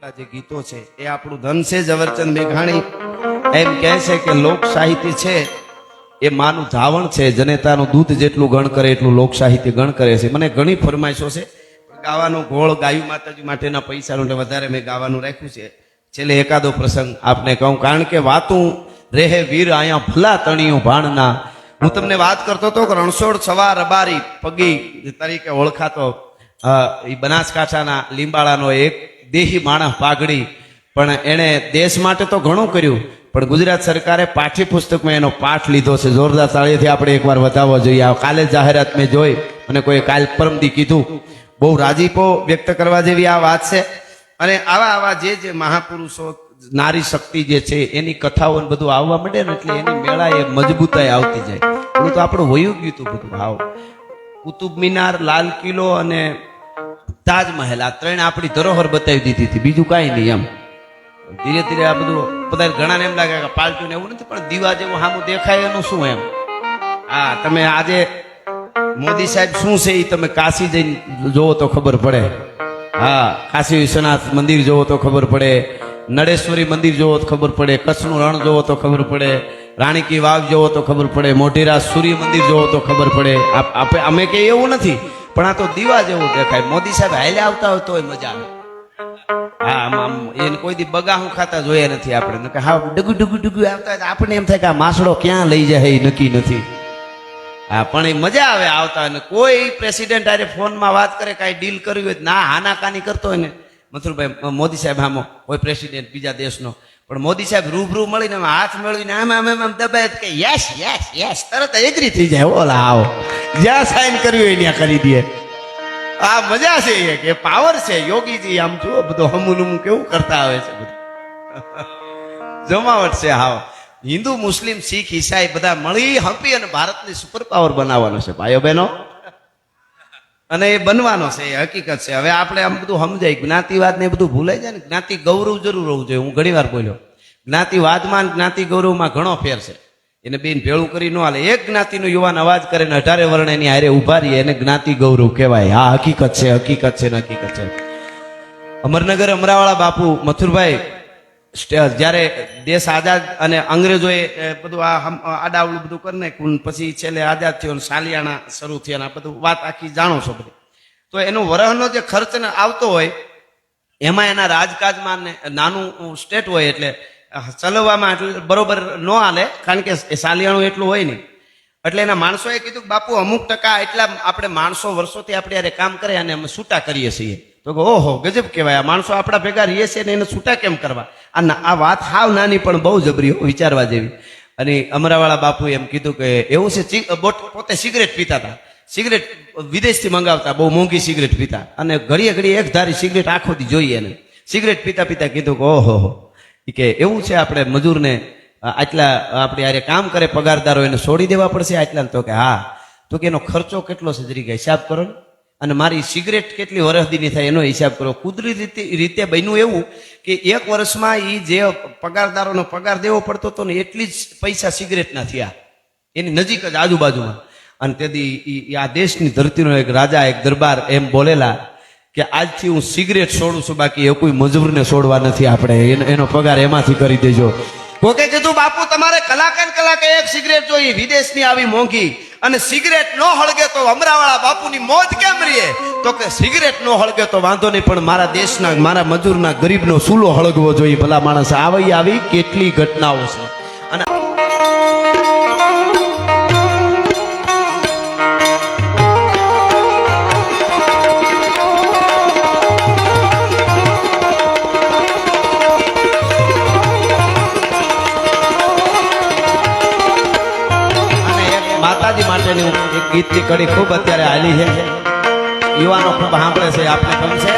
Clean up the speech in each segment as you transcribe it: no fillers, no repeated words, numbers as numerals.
આપણા જે ગીતો છે એ આપણું ધન છે. ઝવેરચંદ મેઘાણી એમ કહે છે કે લોક સાહિત્ય છે એ માનું ધાવણ છે, જનેતાનું દૂધ જેટલું ગણ કરે એટલું લોક સાહિત્ય ગણ કરે છે. મને ઘણી ફરમાઈશો છે ગાવાનો, ગોળ ગાયું માતાજી માટેના પૈસાનું એટલે વધારે મેં ગાવાનું રાખ્યું છે. છેલ્લે એકાદો પ્રસંગ આપને કહું, કારણ કે વાતું રેહે વીર આયા ભલા તણિયું ભાણના. હું તમને વાત કરતો હતો કે રણછોડ સવાર રબારી પગી તરીકે ઓળખાતો એ બનાસકાંઠાના લીંબાળાનો એક દેહી માણસ પાઘડી, પણ એણે દેશ માટે તો ઘણું કર્યું, પણ ગુજરાત સરકારે પાઠ્યપુસ્તકમાં એનો પાઠ લીધો છે. જોરદાર તાળીથી આપણે એકવાર વધાવવો જોઈએ. કાલે જાહેરાત મેં જોઈ અને કોઈ કાલ પરમદી કીધું, બહુ રાજીપો વ્યક્ત કરવા જેવી આ વાત છે. અને આવા જે મહાપુરુષો, નારી શક્તિ જે છે એની કથાઓ બધું આવવા માંડે ને એટલે એની મેળા એ મજબૂતાઈ આવતી જાય. બધું તો આપણું વયું ગયું હતું બધું. હાવ કુતુબ મિનાર, લાલ કિલ્લો અને તાજમહેલ, આ ત્રણ આપણી ધરોહર બતાવી દીધી હતી, બીજું કાંઈ નહીં. એમ ધીરે ધીરે આ બધું બધા ઘણાને એમ લાગે કે પાલટું ને એવું નથી, પણ દીવા જેવું સામું દેખાય એનું શું એમ. હા, તમે આજે મોદી સાહેબ શું છે એ તમે કાશી જઈને જોવો તો ખબર પડે. હા, કાશી વિશ્વનાથ મંદિર જોવો તો ખબર પડે, નળેશ્વરી મંદિર જોવો તો ખબર પડે, કચ્છનું રણ જોવો તો ખબર પડે, રાણી કી વાવ જોવો તો ખબર પડે, મોઢેરા સૂર્ય મંદિર જોવો તો ખબર પડે. અમે કે એવું નથી, પણ આ તો દીવા જેવું દેખાય. મોદી સાહેબ હાલે આવતા હોય તોય મજા આવે. હા, આમ એને કોઈ દી બગાહું ખાતા જોયા નથી આપણે. હા, ડગુ ડગુ ડગુ આવતા હોય આપણને એમ થાય કે આ માસડો ક્યાં લઈ જાય એ નક્કી નથી. હા, પણ એ મજા આવે આવતા હોય. કોઈ પ્રેસિડેન્ટ આરે ફોનમાં વાત કરે, કાંઈ ડીલ કરવી હોય ના હાનાકાની કરતો હોય ને, મથુરભાઈ મોદી સાહેબ આમો કોઈ પ્રેસિડેન્ટ બીજા દેશનો, પણ મોદી સાહેબ રૂબરૂ મળીને હાથ મેળવીને આમ આમ આમ દબાય કે યસ યસ યસ, તરત એગ્રી થઈ જાય. ઓલા આવો જ્યાં સાઈન કર્યું હોય ત્યાં કરી દે. આ મજા છે, એ કે પાવર છે. યોગીજી આમ જુઓ બધું હમુલુમ કેવું કરતા આવે છે, બધું જમાવટ છે. હાવ હિન્દુ, મુસ્લિમ, શીખ, ઈસાઈ બધા મળી હંપી અને ભારતની સુપર પાવર બનાવવાનો છે ભાઈઓ બહેનો, અને એ બનવાનો છે, એ હકીકત છે. હવે આપણે આમ બધું સમજાય, જ્ઞાતિવાદ ને એ બધું ભૂલાઈ જાય ને. જ્ઞાતિ ગૌરવ જરૂર હોવું જોઈએ. હું ઘણી વાર બોલ્યો, જ્ઞાતિવાદમાં જ્ઞાતિ ગૌરવમાં ઘણો ફેર છે. એને બેન ભેળું કરી ન હાલે. એક જ્ઞાતિનો યુવાન અવાજ કરે ને 18 વર્ણ એની હારે ઉભા રહીએ એને જ્ઞાતિ ગૌરવ કહેવાય. હા, હકીકત છે, હકીકત છે ને હકીકત છે. અમરનગર અમરાવાળા બાપુ મથુરભાઈ જ્યારે દેશ આઝાદ અને અંગ્રેજોએ બધું આ આડાવડું બધું કરી નાખ્યું, પછી છેલ્લે આઝાદ થયો અને સાલિયાણા શરૂ થયા, આ બધું વાત આખી જાણો છો બધી. તો એનો વરહનો જે ખર્ચ આવતો હોય એમાં એના રાજકાજમાં નાનું સ્ટેટ હોય એટલે ચલાવવામાં એટલે બરોબર ન હાલે, કારણ કે સાલિયાણું એટલું હોય નહીં. એટલે એના માણસોએ કીધું કે બાપુ અમુક ટકા એટલા આપણે માણસો વર્ષોથી આપણે યારે કામ કરે અને અમે છૂટા કરીએ છીએ. તો કે ઓહો ગજબ કહેવાય, આ માણસો આપણા ભેગા રહીએ છીએ ને એને છૂટા કેમ કરવા. આ વાત હાવ નાની પણ બહુ જબરી, વિચારવા જેવી. અને અમરાવાળા બાપુએ એમ કીધું કે એવું છે, પોતે સિગરેટ પીતા હતા, સિગરેટ વિદેશથી મંગાવતા, બહુ મોંઘી સિગરેટ પીતા, અને ઘડીએ ઘડીએ એક ધારી સિગરેટ આખો દી જોઈએ એને. સિગરેટ પીતા પીતા કીધું કે ઓહો કે એવું છે આપણે મજૂરને આટલા આપણે યારે કામ કરે પગારદારો એને છોડી દેવા પડશે આટલા. તો કે હા. તો કે એનો ખર્ચો કેટલો છે જરી હિસાબ કરો ને, અને મારી સિગરેટ કેટલી વરસદીની થાય એનો હિસાબ કરો. કુદરતી રીતે બન્યું એવું કે એક વર્ષમાં એ જે પગારદારોનો પગાર દેવો પડતો હતો ને એટલી જ પૈસા સિગરેટના થયા એની નજીક જ આજુબાજુમાં. અને તેથી આ દેશની ધરતીનો એક રાજા, એક દરબાર એમ બોલેલા કે આજથી હું સિગરેટ છોડું છું, બાકી એ કોઈ મજૂરને છોડવા નથી. આપણે એનો પગાર એમાંથી કરી દેજો. કોકે કીધું બાપુ તમારે કલાકે એક સિગરેટ જોઈએ, વિદેશની આવી મોંઘી, અને સિગરેટ ન હળગે તો અમરાવાળા બાપુની મોજ કેમ રહીએ. તો કે સિગરેટ ન હળગે તો વાંધો નહીં, પણ મારા દેશના, મારા મજૂરના, ગરીબનો સૂલો હળગવો જોઈએ. ભલા માણસ આવી કેટલી ઘટનાઓ છે. અને માતાજી માટેની એક ગીતની કડી ખૂબ અત્યારે હાલી છે, યુવાનો ખૂબ સાંભળે છે, આપણે ગમશે.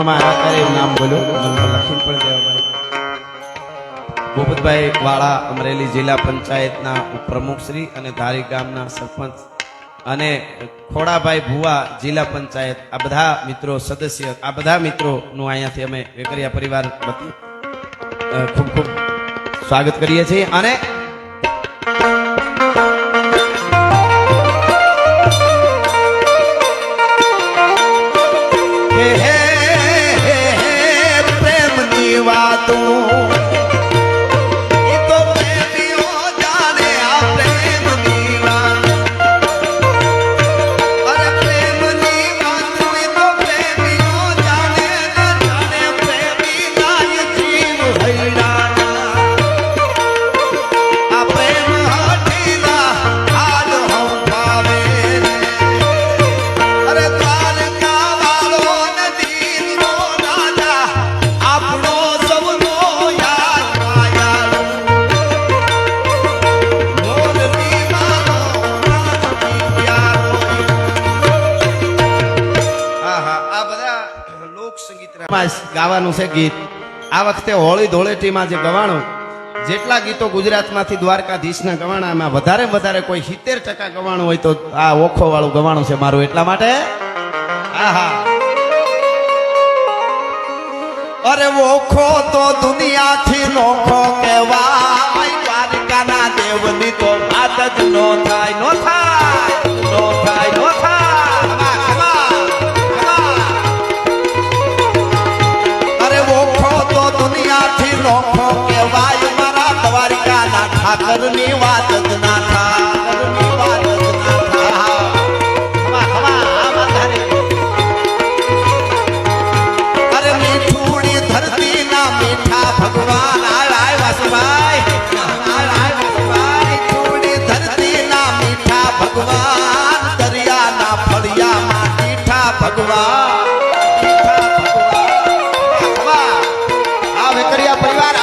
ફોનમાં આવ્યા ત્યારે એવું નામ બોલ્યું મનમાં લખીને પણ દેવા ભૂપતભાઈ વાળા અમરેલી જિલ્લા પંચાયતના પ્રમુખ શ્રી અને ધારી ગામના સરપંચ અને ખોડાભાઈ ભુવા જિલ્લા પંચાયત આ બધા મિત્રો સદસ્ય આ બધા મિત્રોનું અહીંયાથી અમે વેકરિયા પરિવાર વતી ખૂબ ખૂબ સ્વાગત કરીએ છીએ અને પ્રેમની વાતો ગાવાનું છે ગીત આ વખતે હોળી ધૂળેટીમાં જે ગવાણું જેટલા ગીતો ગુજરાતમાંથી દ્વારકાધીશના ગવાણા એમાં વધારે વધારે કોઈ 70% ગવાણું હોય તો આ ઓખો વાળું ગવાણું છે મારું એટલા માટે આહા અરે ઓખો તો દુનિયાથી નોખો કહેવાય દ્વારકાના દેવની તો વાત જ નો થાય નો થાય નો થાય નો થાય દુનિયાથી નોખો કહેવાય મારા દ્વારકાના ઠાકરની વાત જ ના અરે મીઠુડી ધરતીના મીઠા ભગવાન આય વાસુભાઈ મીઠુડી ધરતીના મીઠા ભગવાન દરિયાના ફળિયામાં મીઠા ભગવાન વેકરિયા પરિવાર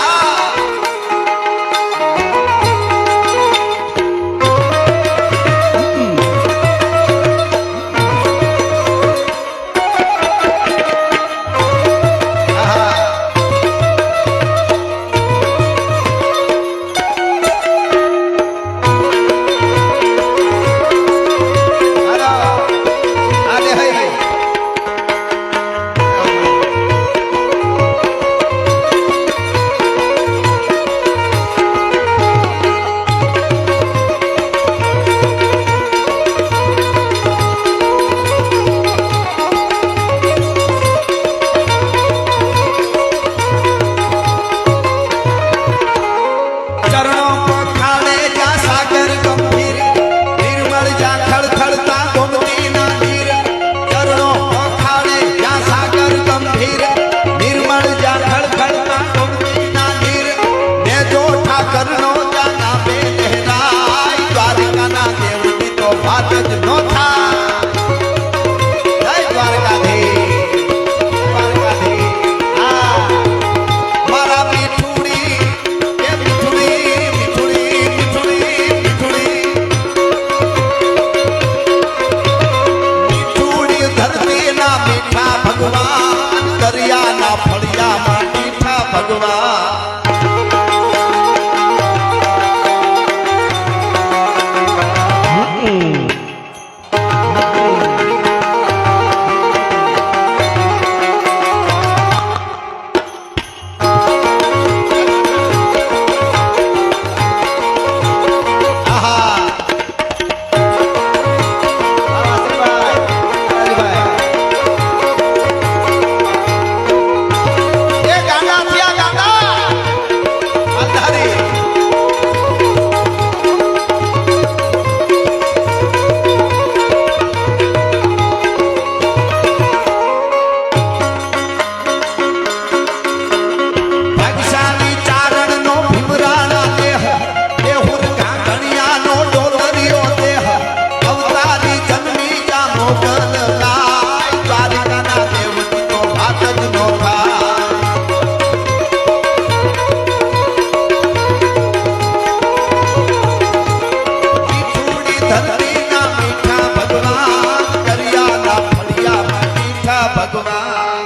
ભગવાન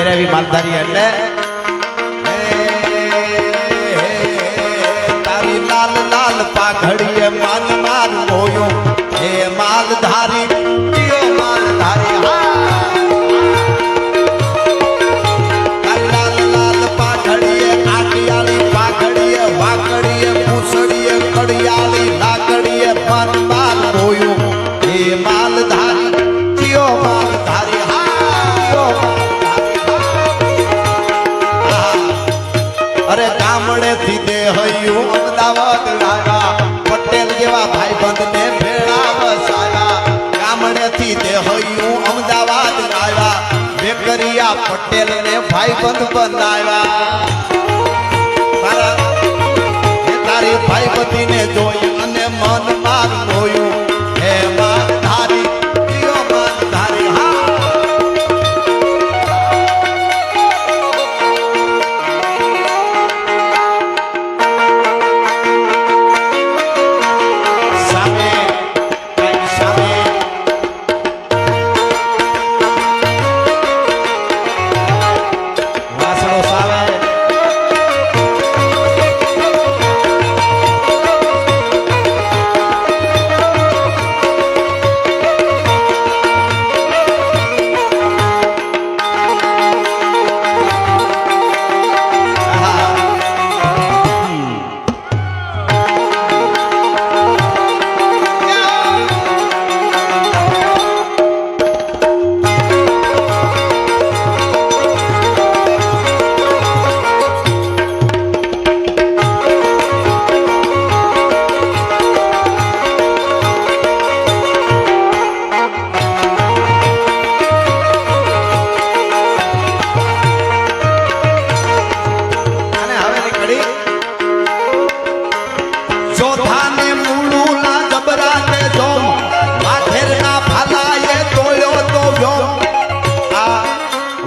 પહેરાવી માલધારી એટલે તારી લાલ લાલ પાઘડીએ માન માર મોયો હે માલધારી જીઓ માલધારી તારી લાલ લાલ પાઘડીએ કાટિયાળી પાઘડીએ વાકડીએ પૂછડીએ કડિયાળી લાકડીએ માન માર મોયો હે માલધારી જીઓ માલધારી અરે ગામડે થી દે હયું અમદાવાદ લાયા પટેલ જેવા ભાઈબંધ ને ભેળા વસાયા ગામડે થી દે હયું અમદાવાદ લાયા વેકરિયા પટેલ ને ભાઈબંધ બનાવ્યા તારી ભાઈબંધી ને જોઈ અને મન માર જોયું હે માલધારી જીઓ માલધારી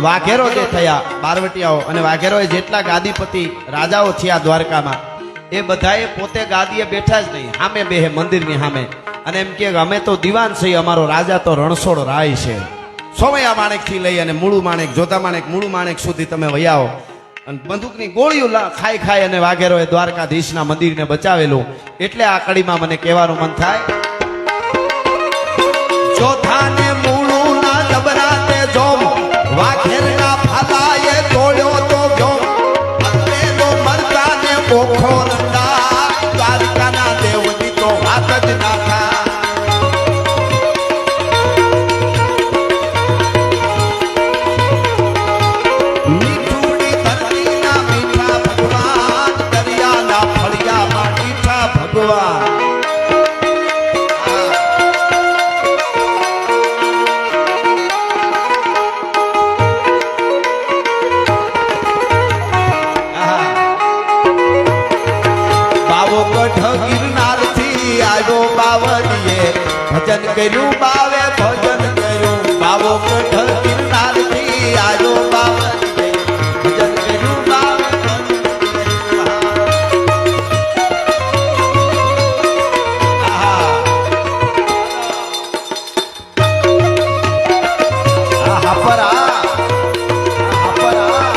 વાઘેરો જે થયા બારવટિયાઓ અને વાઘેરોએ જેટલા ગાદીપતિ રાજાઓ થયા દ્વારકામાં એ બધાએ પોતે ગાદીએ બેઠા જ નહીં સામે બેહે મંદિરની સામે અને એમ કે અમે તો દિવાન છીએ અમારો રાજા તો રણછોડ રાય છે સોમૈયા માણેક થી લઈ અને મૂળું માણેક જોતા માણેક મૂળું માણેક સુધી તમે વયાઓ અને બંદૂકની ગોળીઓ ખાઈ ખાઈ અને વાઘેરોએ દ્વારકાધીશના મંદિરને બચાવેલું એટલે આ કડીમાં મને કહેવાનું મન થાય ચોથાને મૂળું ના જબરાતે જોમ વાઘેરના ફાલાએ તોડ્યો તો ગયો અંતેનો મરદાને ઓખો નંદા દ્વારકાના દેવની તો વાત જ ના થા મીઠુડી ધરતીના મીઠા ભગવાન દરિયાના ફળિયામાં મીઠા ભગવાન ભજન કર્યું બાવે ભજન કર્યું બાવો કઠ ગિરનાર થી આજો બાવળીએ ભજન કર્યું બાવે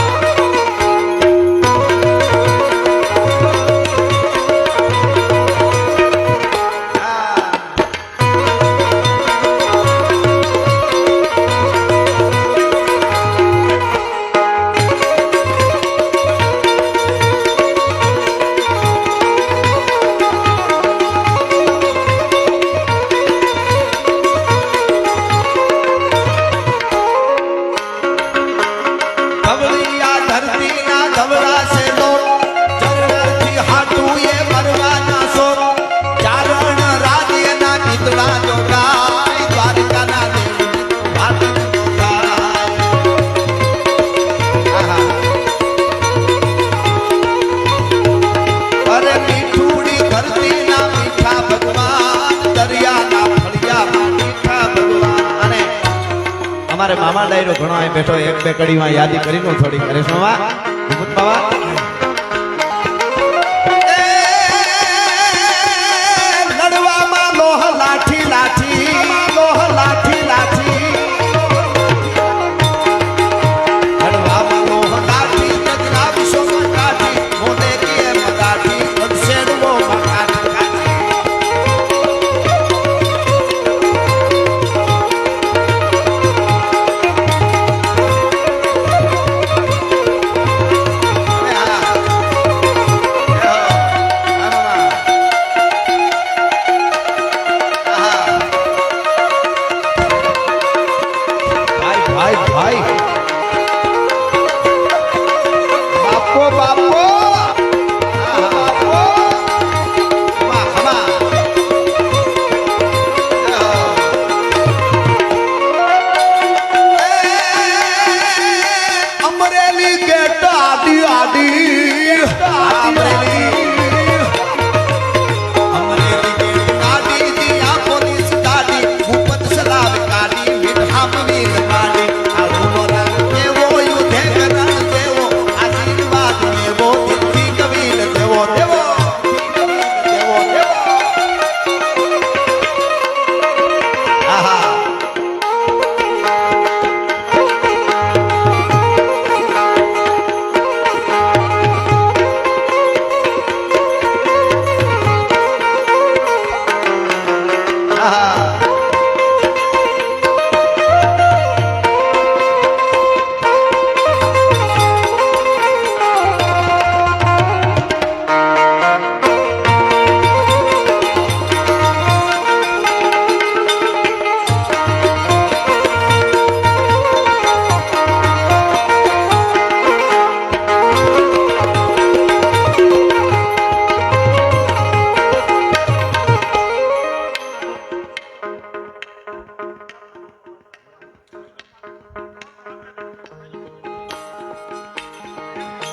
અમારે મામા ડાયરો ઘણો અહીં બેઠો એક બે કડીમાં યાદી કરી લો થોડી હરેશ મામા ભૂપત બાવા લડવામાં લોહ લાઠી લાઠી લોહ લાઠી લાઠી લડવા આડી આડી અમરેલી ગાડી દી આ પોલીસ ગાડી ભૂપત સલાવ ગાડી મીઠામ વીર ગાડી આ ઉમરા દેવો યુધે કરણ દેવો આશીર્વાદ દેવો દિલ્હી કબીર દેવો દેવો દેવો દેવો આહા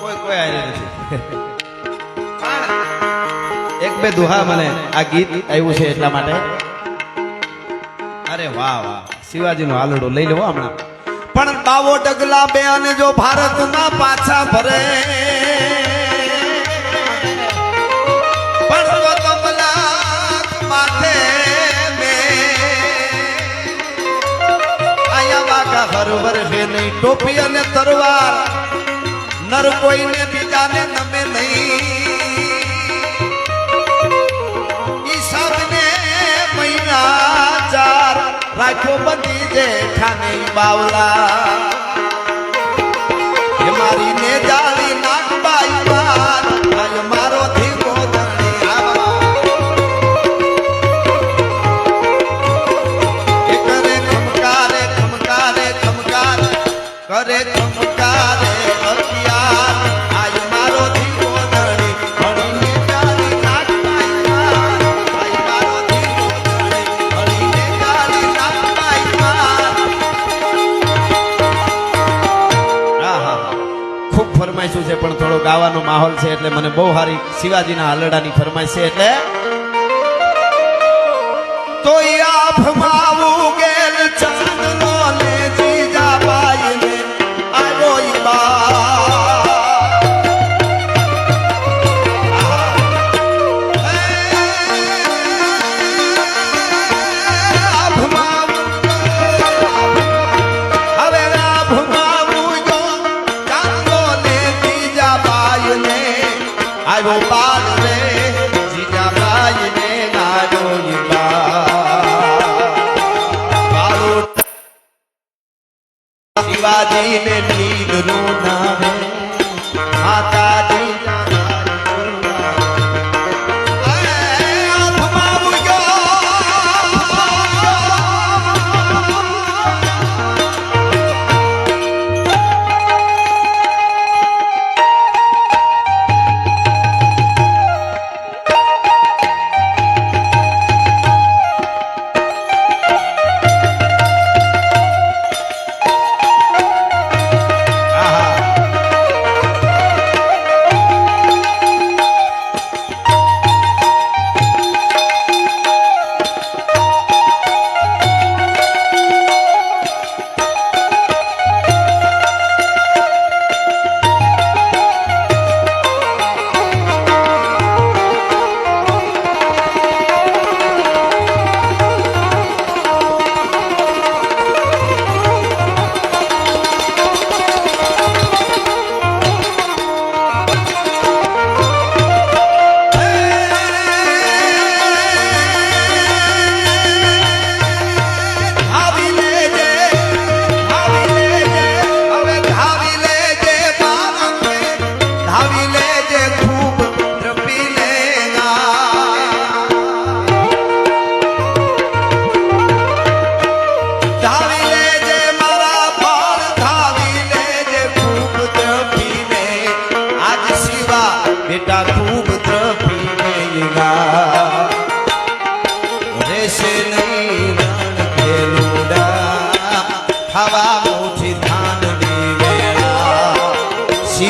કોઈ કોઈ આવ્યું નથી એક બે દુહા મને આ ગીત આવ્યું છે એટલા માટે અરે વાહ વાહ શિવાજીનો હાલડો લઈ લેવો હમણાં પણ બાવો ડગલા બે અને જો ભારતના પાછા ભરે પણ જો કમલા માથે મે આયા વાગા હરવર હે નહીં ટોપી અને તરવાર નર કોઈને બીજાને નમે નહીં ઈ સબને મહિના ચાર રાખ્યો બની જે ખાને બાવલા એ મારી ને જાળી નાખબાઈ માર આય મારો ધીમો ધણી આવા એ કરે ખમકારે ખમકારે ખમકાર કરે ખમકારે ફરમાઈશું છે પણ થોડો ગાવાનો માહોલ છે એટલે મને બહુ સારી શિવાજીના હાલડાની ફરમાઈશ છે એટલે તો આભમાવું ગેલ ચાંદનો ને જીજાબાઈ ને આવ્યો ઈ બા આવ્યો બાળ રે જીજાબાઈ ને નાડો શિવાજી ને નીલ નું નામે માતાજી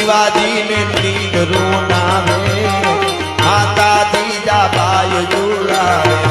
શિવાજીને નીંદરું નાવે માતા જીજા બાય જોડાવે